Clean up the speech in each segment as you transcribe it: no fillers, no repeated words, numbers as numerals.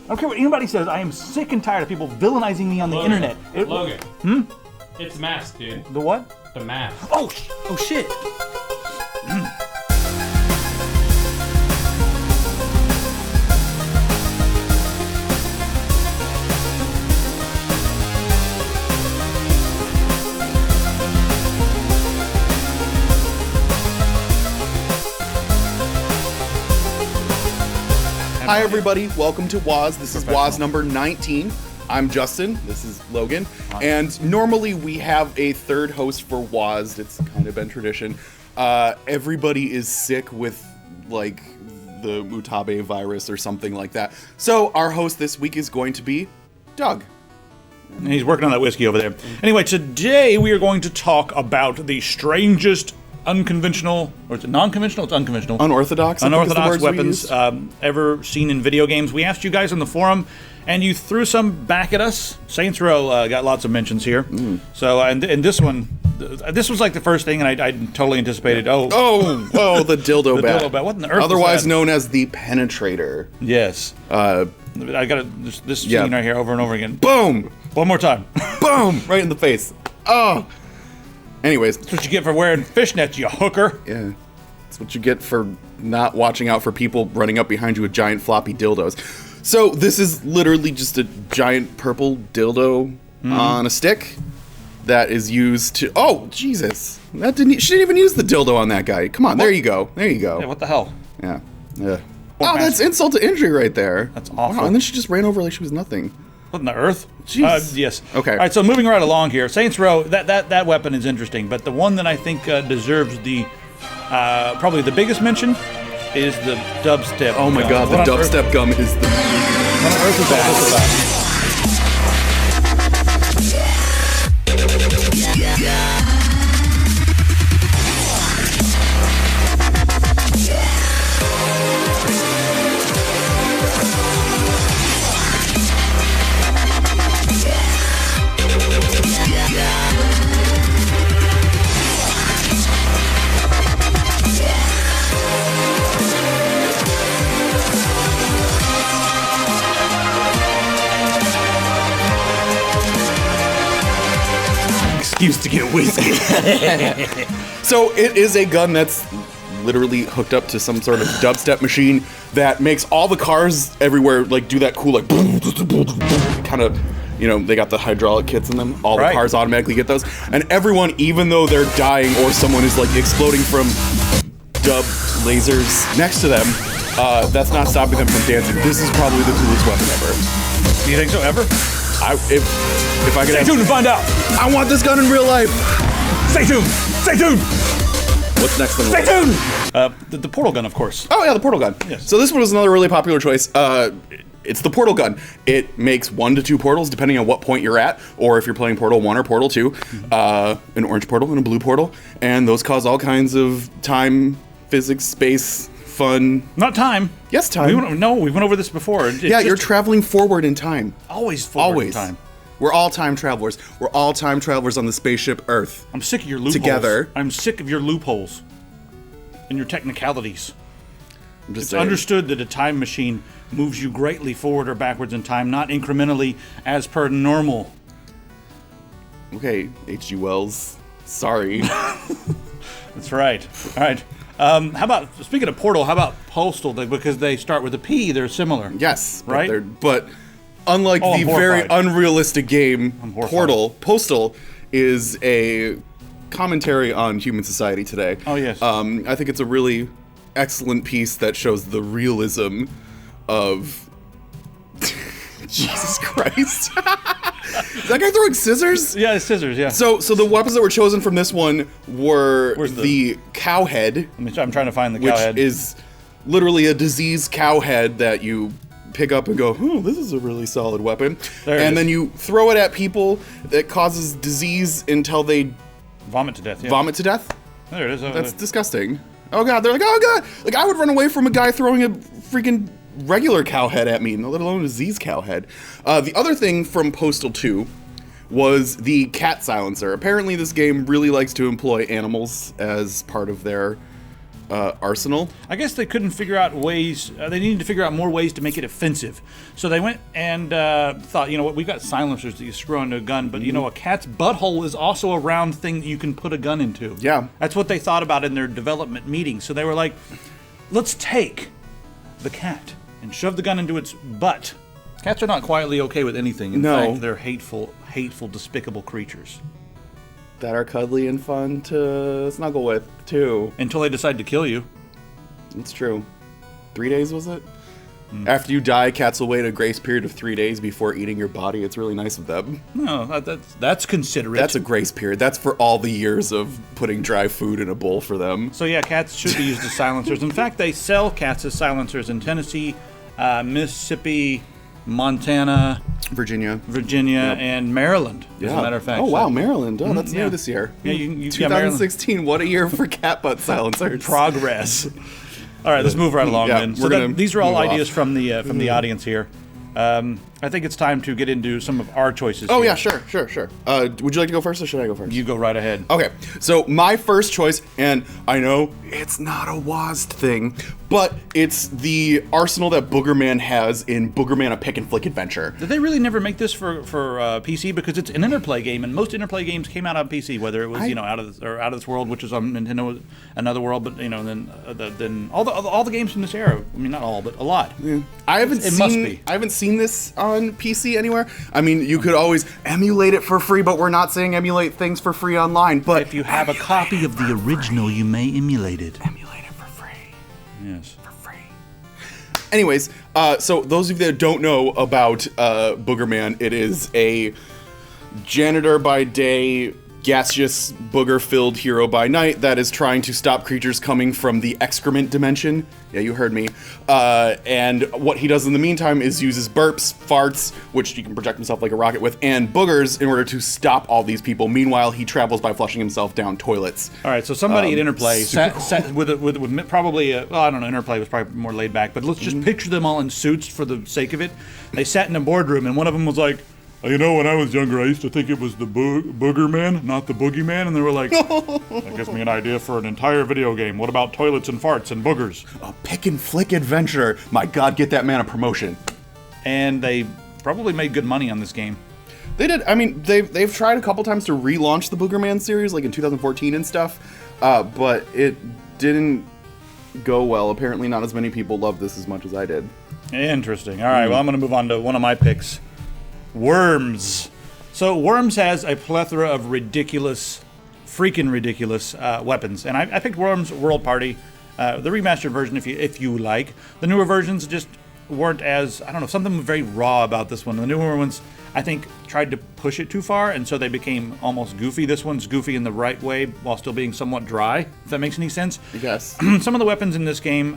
I don't care what anybody says. I am sick and tired of people villainizing me on the internet. Logan. It's the mask, dude. The what? The mask. Oh shit. Hi everybody, welcome to WASD. This is WASD number 19. I'm Justin, this is Logan, and normally we have a third host for WASD. It's kind of been tradition. Everybody is sick with, like, the Mutabe virus or something like that. So our host this week is going to be Doug. And he's working on that whiskey over there. Anyway, today we are going to talk about the strangest unconventional, or is it non-conventional? It's unconventional. Unorthodox Weapons ever seen in video games. We asked you guys on the forum, and you threw some back at us. Saints Row got lots of mentions here. So, and this one, this was like the first thing, and I totally anticipated. The dildo bat. Dildo bat. What in the earth? Otherwise known as the Penetrator. Yes. I got this scene right here over and over again. Boom! One more time. Boom! Right in the face. Oh! Anyways. That's what you get for wearing fishnets, you hooker. Yeah. That's what you get for not watching out for people running up behind you with giant floppy dildos. So this is literally just a giant purple dildo on a stick that is used to... Oh, Jesus. She didn't even use the dildo on that guy. Come on, there you go. There you go. Yeah, what the hell? Yeah. That's insult to injury right there. That's awful. Wow, and then she just ran over like she was nothing. What in the earth? Jeez. Yes. Okay. All right, so moving right along here. Saints Row, that weapon is interesting, but the one that I think deserves the probably the biggest mention is the dubstep. Oh my god, the dubstep gum is the... What on earth is all this about? Excuse to get whiskey. So it is a gun that's literally hooked up to some sort of dubstep machine that makes all the cars everywhere like do that cool like kind of, you know, they got the hydraulic kits in them. All the cars automatically get those, and everyone, even though they're dying or someone is like exploding from dub lasers next to them, that's not stopping them from dancing. This is probably the coolest weapon ever. Do you think so ever? If I could Stay tuned to find out. I want this gun in real life. Stay tuned. Stay tuned. What's next on the Stay list? tuned. The portal gun, of course. Oh yeah, the portal gun. Yes. So this one was another really popular choice. It's the portal gun. It makes 1 to 2 portals depending on what point you're at, or if you're playing Portal 1 or Portal 2. An orange portal and a blue portal, and those cause all kinds of time, physics, space, fun. Not time. Yes, time. We went over this before. You're traveling forward in time. Always forward in time. We're all time travelers. We're all time travelers on the spaceship Earth. I'm sick of your loopholes. Together. I'm sick of your loopholes and your technicalities. It's understood that a time machine moves you greatly forward or backwards in time, not incrementally as per normal. Okay, H.G. Wells. Sorry. That's right. All right. How about, speaking of Portal, how about Postal? Because they start with a P, they're similar. Yes. Right? But unlike the very unrealistic game Portal, Postal is a commentary on human society today. Oh, yes. I think it's a really excellent piece that shows the realism of... Jesus Christ. Is that guy throwing scissors? Yeah, it's scissors, yeah. So the weapons that were chosen from this one were the cow head. I'm trying to find the cow head. Which is literally a diseased cow head that you pick up and go, this is a really solid weapon. And then you throw it at people that causes disease until they... Vomit to death, yeah. Vomit to death? There it is. That's disgusting. Oh god, they're like, oh god! Like, I would run away from a guy throwing a freaking regular cow head at me, let alone a diseased cow head. The other thing from Postal 2 was the cat silencer. Apparently this game really likes to employ animals as part of their arsenal. I guess they couldn't figure out ways. They needed to figure out more ways to make it offensive. So they went and thought, you know what, we've got silencers that you screw onto a gun, but you know, a cat's butthole is also a round thing that you can put a gun into. Yeah. That's what they thought about in their development meeting. So they were like, let's take the cat and shove the gun into its butt. Cats are not quietly okay with anything. In fact, they're hateful, despicable creatures. That are cuddly and fun to snuggle with, too. Until they decide to kill you. It's true. 3 days, was it? After you die, cats will wait a grace period of 3 days before eating your body. It's really nice of them. No, that's considerate. That's a grace period. That's for all the years of putting dry food in a bowl for them. So yeah, cats should be used as silencers. In fact, they sell cats as silencers in Tennessee, Mississippi, Montana, Virginia, and Maryland, as a matter of fact. Oh, wow, Maryland. Oh, that's new this year. Yeah, you 2016, what a year for cat butt silencers. Progress. All right, let's move right along then. So these are all ideas from the audience here. I think it's time to get into some of our choices. Oh, here. yeah, sure. Would you like to go first, or should I go first? You go right ahead. Okay, so my first choice, and I know it's not a WASD thing, but it's the arsenal that Boogerman has in Boogerman: A Pick and Flick Adventure. Did they really never make this for PC? Because it's an Interplay game, and most Interplay games came out on PC. Whether it was Out of This World, which is on Nintendo, Another World, but then all the games from this era. I mean, not all, but a lot. Yeah. I haven't seen this on PC anywhere. I mean, you could always emulate it for free, but we're not saying emulate things for free online. But if you have a copy of the original, you may emulate it. Emulate it for free. Yes. For free. Anyways, so those of you that don't know about Boogerman, it is a janitor by day, gaseous, booger-filled hero by night that is trying to stop creatures coming from the excrement dimension. Yeah, you heard me. And what he does in the meantime is uses burps, farts, which he can project himself like a rocket with, and boogers in order to stop all these people. Meanwhile, he travels by flushing himself down toilets. All right, so somebody at Interplay sat with probably, I don't know, Interplay was probably more laid back, but let's just picture them all in suits for the sake of it. They sat in a boardroom, and one of them was like, you know, when I was younger, I used to think it was the Booger Man, not the Boogeyman. And they were like, that gives me an idea for an entire video game. What about toilets and farts and boogers? A pick and flick adventure. My God, get that man a promotion. And they probably made good money on this game. They did. I mean, they've tried a couple times to relaunch the Booger Man series, like in 2014 and stuff, but it didn't go well. Apparently not as many people loved this as much as I did. Interesting. All right, well, I'm going to move on to one of my picks. Worms. So Worms has a plethora of freaking ridiculous weapons, and I picked Worms World Party, the remastered version if you like. The newer versions just weren't as, I don't know, something very raw about this one. The newer ones, I think, tried to push it too far, and so they became almost goofy. This one's goofy in the right way while still being somewhat dry, if that makes any sense. Yes. Some of the weapons in this game,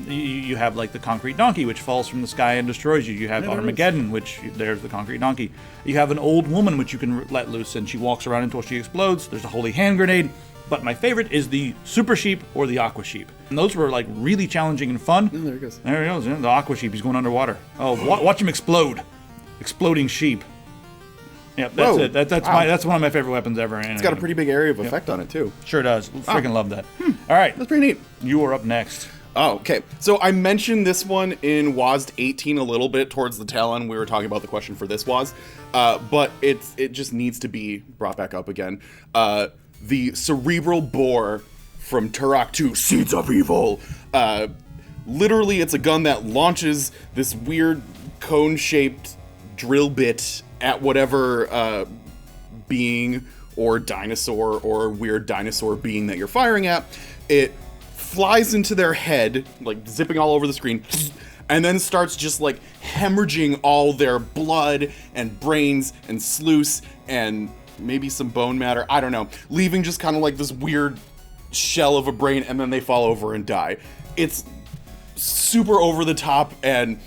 you have like the concrete donkey, which falls from the sky and destroys you. You have Armageddon, which there's the concrete donkey. You have an old woman, which you can let loose, and she walks around until she explodes. There's a holy hand grenade. But my favorite is the Super Sheep or the Aqua Sheep. And those were like really challenging and fun. Oh, there he goes. There he goes, yeah, the Aqua Sheep. He's going underwater. Oh, watch him explode. Exploding sheep. Yeah, that's it. That's one of my favorite weapons ever. It's got a pretty big area of effect on it, too. Sure does. Freaking love that. All right. That's pretty neat. You are up next. Oh, okay. So I mentioned this one in WASD 18 a little bit towards the tail end. We were talking about the question for this WASD. But it just needs to be brought back up again. The Cerebral Boar from Turok 2, Seeds of Evil. Literally, it's a gun that launches this weird cone-shaped drill bit at whatever being or dinosaur or weird dinosaur being that you're firing at. It flies into their head, like zipping all over the screen, and then starts just like hemorrhaging all their blood and brains and sluice and maybe some bone matter, I don't know, leaving just kind of like this weird shell of a brain, and then they fall over and die. It's super over the top and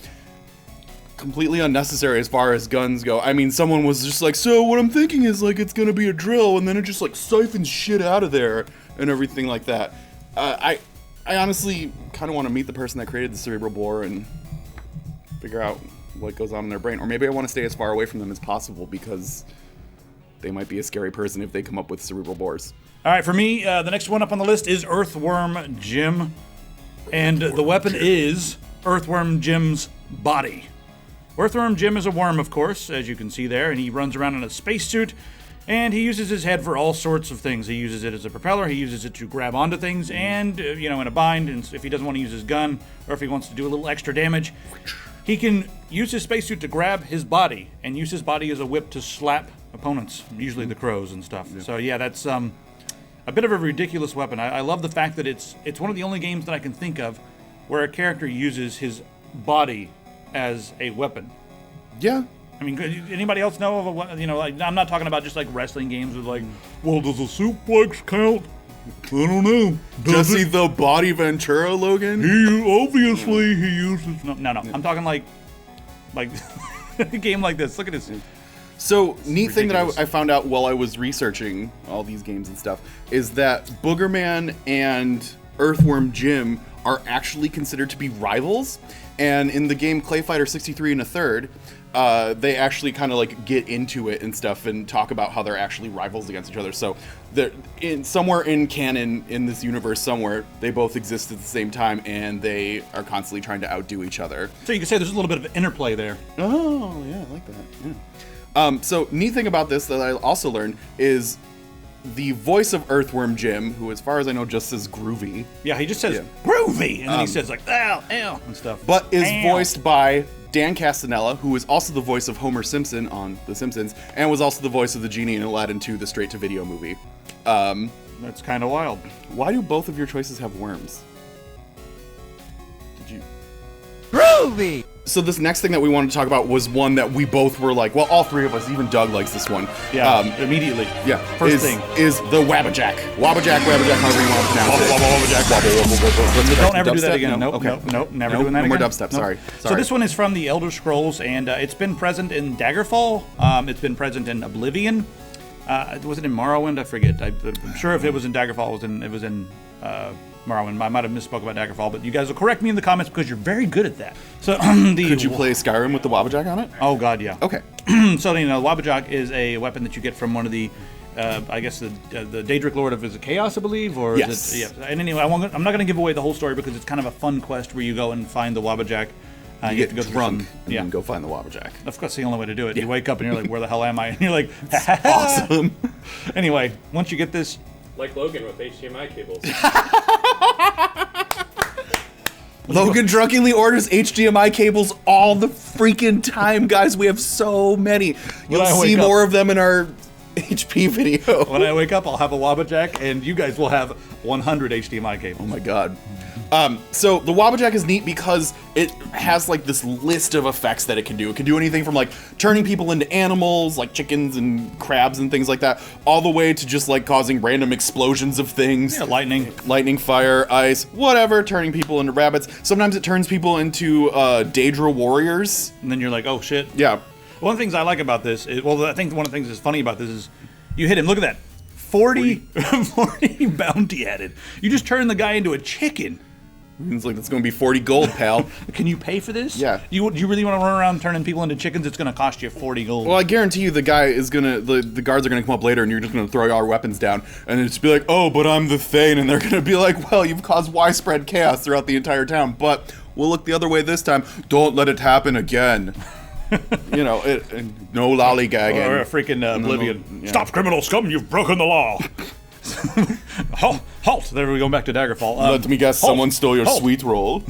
completely unnecessary as far as guns go. I mean, someone was just like, so what I'm thinking is like it's gonna be a drill, and then it just like siphons shit out of there and everything like that. I honestly kind of want to meet the person that created the Cerebral Boar and figure out what goes on in their brain, or maybe I want to stay as far away from them as possible because they might be a scary person if they come up with cerebral bores. All right, for me, the next one up on the list is Earthworm Jim. And the weapon is Earthworm Jim's body. Earthworm Jim is a worm, of course, as you can see there, and he runs around in a spacesuit, and he uses his head for all sorts of things. He uses it as a propeller, he uses it to grab onto things, and, in a bind, and if he doesn't want to use his gun, or if he wants to do a little extra damage, he can use his spacesuit to grab his body, and use his body as a whip to slap opponents, usually the crows and stuff. Yeah. So yeah, that's a bit of a ridiculous weapon. I love the fact that it's one of the only games that I can think of where a character uses his body as a weapon. Yeah. I mean, anybody else know of I'm not talking about just like wrestling games with well, does a suplex count? I don't know. Jesse the Body Ventura, Logan? He uses... No. I'm talking like a game like this. Look at this. So, neat thing that I found out while I was researching all these games and stuff is that Boogerman and Earthworm Jim are actually considered to be rivals. And in the game Clay Fighter 63 and a third, they actually kind of get into it and stuff and talk about how they're actually rivals against each other. So they're somewhere in canon in this universe somewhere, they both exist at the same time and they are constantly trying to outdo each other. So you can say there's a little bit of interplay there. Oh, yeah, I like that. Yeah. So neat thing about this that I also learned is the voice of Earthworm Jim, who as far as I know just says groovy. Yeah, he just says groovy, and then he says ow, ow, and stuff. But is voiced by Dan Castanella, who is also the voice of Homer Simpson on The Simpsons, and was also the voice of the genie in Aladdin 2, the straight-to-video movie. That's kind of wild. Why do both of your choices have worms? Did you... Groovy! So this next thing that we wanted to talk about was one that we both were like, well, all three of us, even Doug likes this one. Yeah, immediately. Yeah. First thing. Is the Wabbajack. Wabbajack, however you want to pronounce it. Don't ever do that again. Nope, never doing that again. No more dubstep, sorry. So this one is from the Elder Scrolls, and it's been present in Daggerfall. It's been present in Oblivion. Was it in Morrowind? I forget. I'm sure if it was in Daggerfall, it was in Morrowind. I might have misspoke about Daggerfall, but you guys will correct me in the comments because you're very good at that. So could you play Skyrim with the Wabbajack on it? Oh God, yeah. Okay. So the Wabbajack is a weapon that you get from one of the, I guess the Daedric Lord of Chaos, I believe, or yes. Is it, yeah. And anyway, I'm not going to give away the whole story because it's kind of a fun quest where you go and find the Wabbajack. You get drunk and then go find the Wabbajack. Of course, the only way to do it. Yeah. You wake up and you're like, where the hell am I? And you're like, awesome. Anyway, once you get this. Like Logan with HDMI cables. Logan drunkenly orders HDMI cables all the freaking time, guys. We have so many. You'll see more of them in our HP video. When I wake up, I'll have a Wabbajack, and you guys will have 100 HDMI cables. Oh my God. So the Wabbajack is neat because it has this list of effects that it can do. It can do anything from turning people into animals, like chickens and crabs and things like that, all the way to just causing random explosions of things. Yeah, lightning, fire, ice, whatever, turning people into rabbits. Sometimes it turns people into Daedra warriors. And then you're like, oh shit. Yeah. One of the things I like about this is, I think one of the things that's funny about this is you hit him, look at that. 40 bounty added. You just turn the guy into a chicken. Means that's going to be 40 gold, pal. Can you pay for this? Yeah. You really want to run around turning people into chickens? It's going to cost you 40 gold. Well, I guarantee you the guy is going to, the guards are going to come up later and you're just going to throw our weapons down and it's be like, oh, but I'm the Thane. And they're going to be like, well, you've caused widespread chaos throughout the entire town, but we'll look the other way this time. Don't let it happen again. No lollygagging. Or a freaking Oblivion. No, yeah. Stop, criminal scum, you've broken the law. Halt! There we go, back to Daggerfall. Let me guess, someone stole your sweet roll.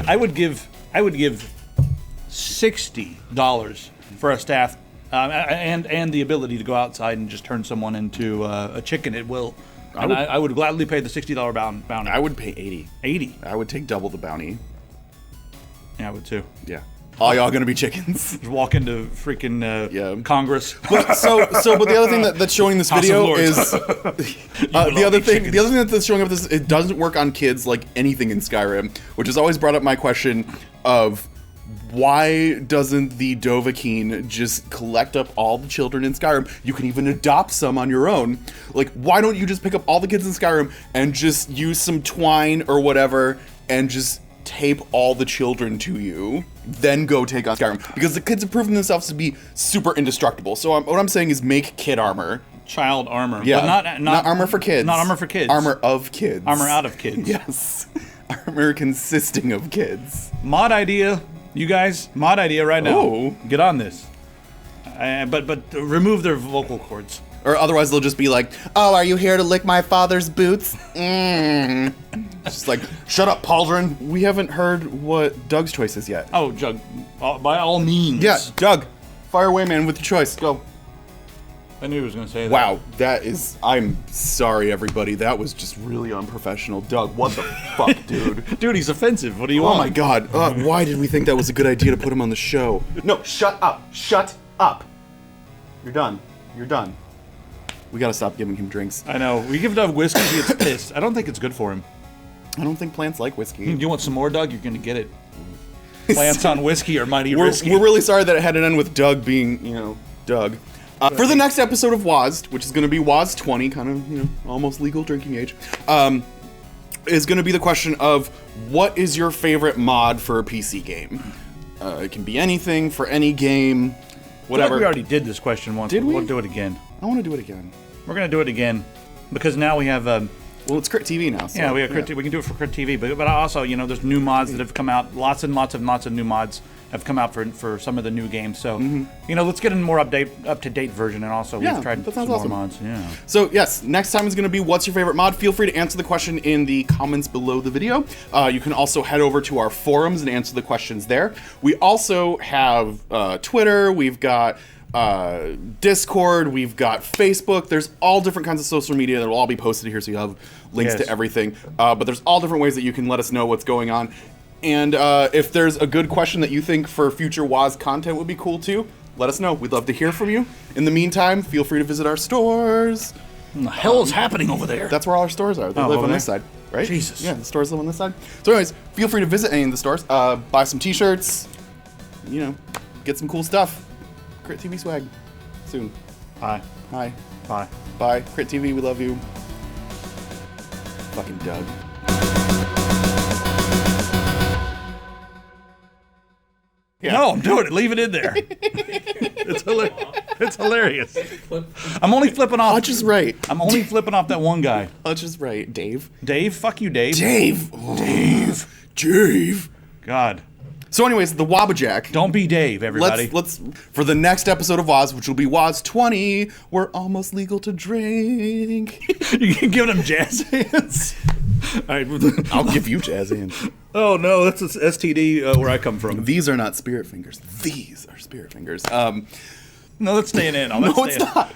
I would give $60 for a staff and the ability to go outside and just turn someone into a chicken. It will. I would gladly pay the $60 bounty. I would pay 80. 80. I would take double the bounty. Yeah, I would too. Yeah. All y'all gonna be chickens. Just walk into freaking Congress. But the other thing that's showing this video is the other thing that's showing up this, it doesn't work on kids like anything in Skyrim, which has always brought up my question of why doesn't the Dovahkiin just collect up all the children in Skyrim? You can even adopt some on your own. Why don't you just pick up all the kids in Skyrim and just use some twine or whatever and just tape all the children to you, then go take on Skyrim. Because the kids have proven themselves to be super indestructible. So what I'm saying is make kid armor. Child armor. Yeah. But not armor for kids. Not armor for kids. Armor of kids. Armor out of kids. Yes. Armor consisting of kids. Mod idea, you guys. Mod idea right now. Oh. Get on this. But remove their vocal cords. Or otherwise they'll just be like, oh, are you here to lick my father's boots? It's just like, shut up, Pauldron. We haven't heard what Doug's choice is yet. Oh, Jug, by all means. Yeah, Doug, fire away, man, with your choice. Go. I knew he was going to say that. Wow, I'm sorry, everybody. That was just really unprofessional. Doug, what the fuck, dude? Dude, he's offensive. What do you want? Oh my god, why did we think that was a good idea to put him on the show? No, shut up. Shut up. You're done. You're done. We gotta stop giving him drinks. I know. We give Doug whiskey, he gets pissed. I don't think it's good for him. I don't think plants like whiskey. You want some more, Doug? You're going to get it. Plants on whiskey are mighty risky. We're really sorry that it had to end with Doug being, Doug. For the next episode of WASD, which is going to be WASD 20, kind of, almost legal drinking age, is going to be the question of what is your favorite mod for a PC game? It can be anything for any game, whatever. We already did this question once. Did we? We'll do it again. I want to do it again. We're going to do it again because now we have... well, it's Crit TV now. So, yeah, we have Crit TV. We can do it for Crit TV, but also, there's new mods that have come out. Lots and lots of new mods have come out for some of the new games. So, let's get a more up-to-date version, and also we've tried some more mods. Yeah. So, yes, next time is going to be what's your favorite mod? Feel free to answer the question in the comments below the video. You can also head over to our forums and answer the questions there. We also have Twitter. We've got... Discord, we've got Facebook. There's all different kinds of social media that will all be posted here, so you have links to everything. But there's all different ways that you can let us know what's going on. And if there's a good question that you think for future WAS content would be cool too, let us know. We'd love to hear from you. In the meantime, feel free to visit our stores. What the hell is happening over there? That's where all our stores are. They live on this side, right? Jesus. Yeah, the stores live on this side. So anyways, feel free to visit any of the stores. Buy some t-shirts. Get some cool stuff. Crit TV swag. Soon. Hi. Hi. Bye. Bye. Crit TV, we love you. Fucking Doug. Yeah. No, I'm doing it. Leave it in there. It's hilarious. I'm only flipping off. Hutch is right. I'm only flipping off that one guy. Hutch is right. Dave. Dave? Fuck you, Dave. Dave. Dave. God. So anyways, the Wabbajack. Don't be Dave, everybody. Let's for the next episode of Woz, which will be Woz 20, we're almost legal to drink. You can give them jazz hands. All right, I'll give you jazz hands. Oh no, that's an STD where I come from. These are not spirit fingers. These are spirit fingers. No, that's staying in. No, it's not.